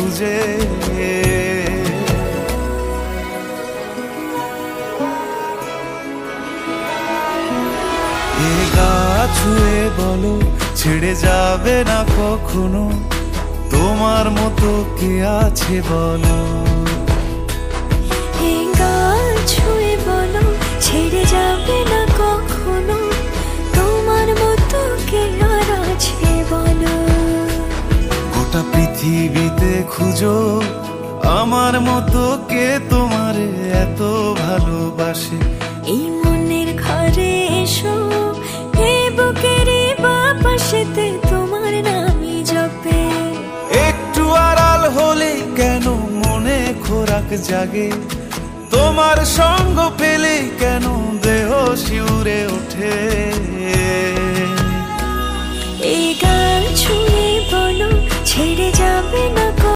খুঁজে। এ গা ছুঁয়ে বলো ছেড়ে যাবে না কখনো, তোমার মতো কে আছে বলো। এ গা ছুঁয়ে বলো ছেড়ে যাবে না কখনো, তোমার মতো কে আর আছে বলো। গোটা পৃথিবীতে খুঁজো আমার মতো কে তোমারে এত ভালোবাসে। এই মনের ঘরে এসো, এ বুকেরই বাপাশেতে তোমার নামই জপে। একটু আড়াল হলে কেন মনে খোরাক জাগে, তোমার সঙ্গ পেলে কেন দেহ শিউরে ওঠে। এই গান ছুঁয়ে বলো ছেড়ে যাবে না